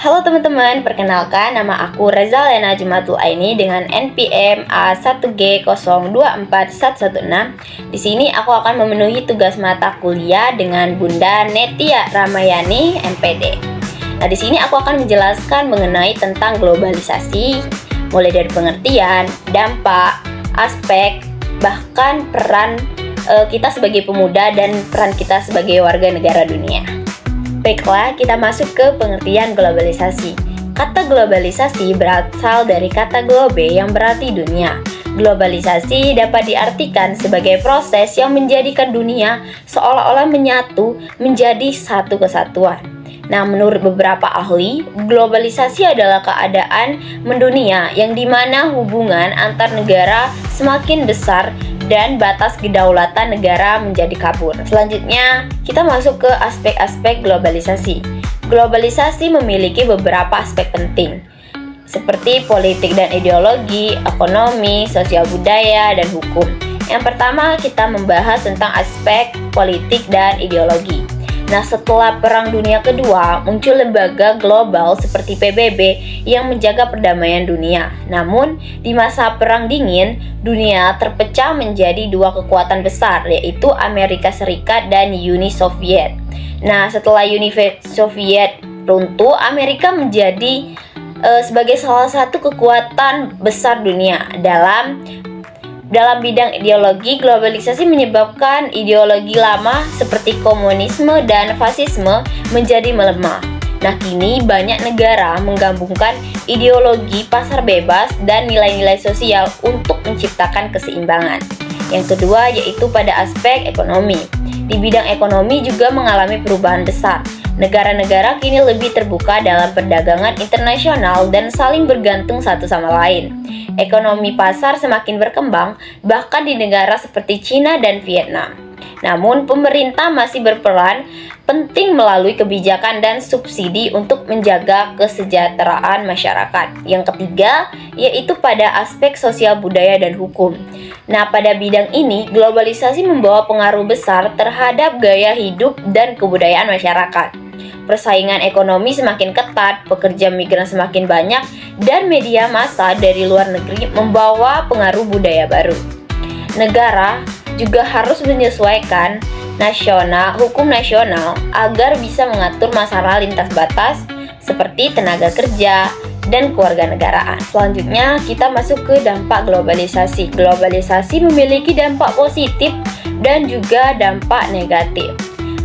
Halo teman-teman, perkenalkan nama aku Reza Lena Jumatul Aini dengan NPM A1G024116. Di sini aku akan memenuhi tugas mata kuliah dengan Bunda Netia Ramayani, MPD. Nah, di sini aku akan menjelaskan mengenai tentang globalisasi, mulai dari pengertian, dampak, aspek, bahkan peran kita sebagai pemuda dan peran kita sebagai warga negara dunia. Baiklah, kita masuk ke pengertian globalisasi. Kata globalisasi berasal dari kata globe yang berarti dunia. Globalisasi dapat diartikan sebagai proses yang menjadikan dunia seolah-olah menyatu menjadi satu kesatuan. Nah, menurut beberapa ahli, globalisasi adalah keadaan mendunia yang dimana hubungan antar negara semakin besar dan batas kedaulatan negara menjadi kabur. Selanjutnya, kita masuk ke aspek-aspek globalisasi. Globalisasi memiliki beberapa aspek penting, seperti politik dan ideologi, ekonomi, sosial budaya, dan hukum. Yang pertama, kita membahas tentang aspek politik dan ideologi. Nah, setelah Perang Dunia Kedua, muncul lembaga global seperti PBB yang menjaga perdamaian dunia. Namun, di masa Perang Dingin, dunia terpecah menjadi dua kekuatan besar, yaitu Amerika Serikat dan Uni Soviet. Nah, setelah Uni Soviet runtuh, Amerika menjadi sebagai salah satu kekuatan besar dunia. Dalam bidang ideologi, globalisasi menyebabkan ideologi lama seperti komunisme dan fasisme menjadi melemah. Nah, kini banyak negara menggabungkan ideologi pasar bebas dan nilai-nilai sosial untuk menciptakan keseimbangan. Yang kedua yaitu pada aspek ekonomi. Di bidang ekonomi juga mengalami perubahan besar. Negara-negara kini lebih terbuka dalam perdagangan internasional dan saling bergantung satu sama lain. Ekonomi pasar semakin berkembang, bahkan di negara seperti Cina dan Vietnam. Namun, pemerintah masih berperan penting melalui kebijakan dan subsidi untuk menjaga kesejahteraan masyarakat. Yang ketiga, yaitu pada aspek sosial budaya dan hukum. Nah, pada bidang ini, globalisasi membawa pengaruh besar terhadap gaya hidup dan kebudayaan masyarakat. Persaingan ekonomi semakin ketat, pekerja migran semakin banyak, dan media massa dari luar negeri membawa pengaruh budaya baru. Negara juga harus menyesuaikan hukum nasional agar bisa mengatur masalah lintas batas seperti tenaga kerja dan kewarganegaraan. Selanjutnya, kita masuk ke dampak globalisasi. Globalisasi memiliki dampak positif dan juga dampak negatif.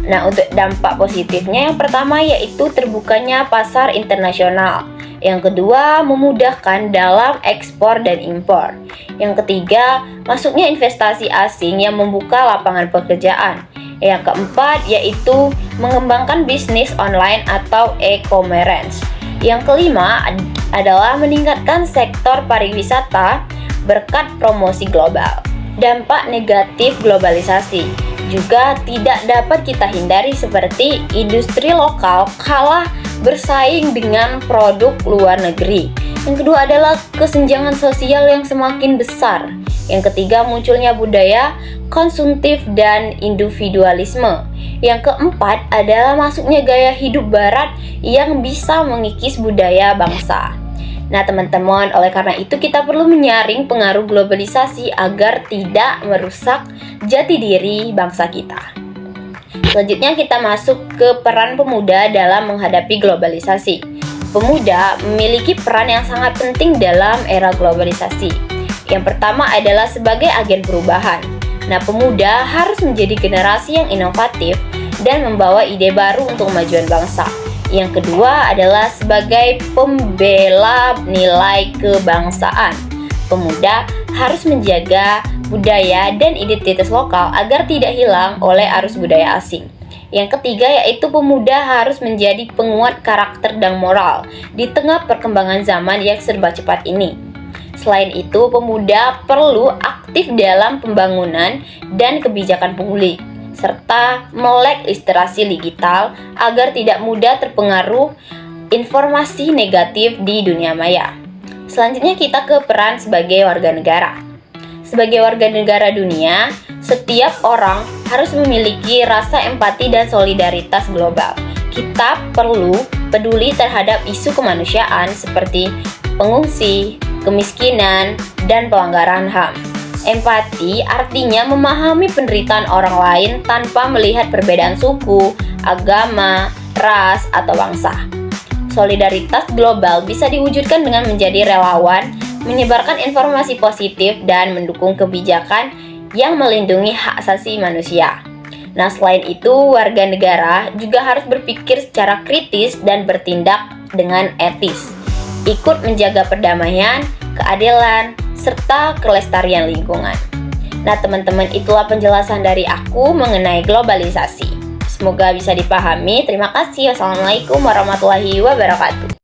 Nah, untuk dampak positifnya yang pertama yaitu terbukanya pasar internasional. Yang kedua, memudahkan dalam ekspor dan impor. Yang ketiga, masuknya investasi asing yang membuka lapangan pekerjaan. Yang keempat, yaitu mengembangkan bisnis online atau e-commerce. Yang kelima adalah meningkatkan sektor pariwisata berkat promosi global. Dampak negatif globalisasi juga tidak dapat kita hindari seperti industri lokal kalah bersaing dengan produk luar negeri. Yang kedua adalah kesenjangan sosial yang semakin besar. Yang ketiga, munculnya budaya konsumtif dan individualisme. Yang keempat adalah masuknya gaya hidup barat yang bisa mengikis budaya bangsa. Nah, teman-teman, oleh karena itu kita perlu menyaring pengaruh globalisasi agar tidak merusak jati diri bangsa kita. Selanjutnya kita masuk ke peran pemuda dalam menghadapi globalisasi. Pemuda memiliki peran yang sangat penting dalam era globalisasi. Yang pertama adalah sebagai agen perubahan. Nah, pemuda harus menjadi generasi yang inovatif dan membawa ide baru untuk kemajuan bangsa. Yang kedua adalah sebagai pembela nilai kebangsaan. Pemuda harus menjaga budaya dan identitas lokal agar tidak hilang oleh arus budaya asing. Yang ketiga yaitu pemuda harus menjadi penguat karakter dan moral di tengah perkembangan zaman yang serba cepat ini. Selain itu, pemuda perlu aktif dalam pembangunan dan kebijakan publik, serta melek literasi digital agar tidak mudah terpengaruh informasi negatif di dunia maya. Selanjutnya kita ke peran sebagai warga negara. Sebagai warga negara dunia, setiap orang harus memiliki rasa empati dan solidaritas global. Kita perlu peduli terhadap isu kemanusiaan seperti pengungsi, kemiskinan, dan pelanggaran HAM. Empati artinya memahami penderitaan orang lain tanpa melihat perbedaan suku, agama, ras, atau bangsa. Solidaritas global bisa diwujudkan dengan menjadi relawan, menyebarkan informasi positif, dan mendukung kebijakan yang melindungi hak asasi manusia. Nah, selain itu, warga negara juga harus berpikir secara kritis dan bertindak dengan etis. Ikut menjaga perdamaian, keadilan, serta kelestarian lingkungan. Nah, teman-teman, itulah penjelasan dari aku mengenai globalisasi. Semoga bisa dipahami. Terima kasih. Wassalamualaikum warahmatullahi wabarakatuh.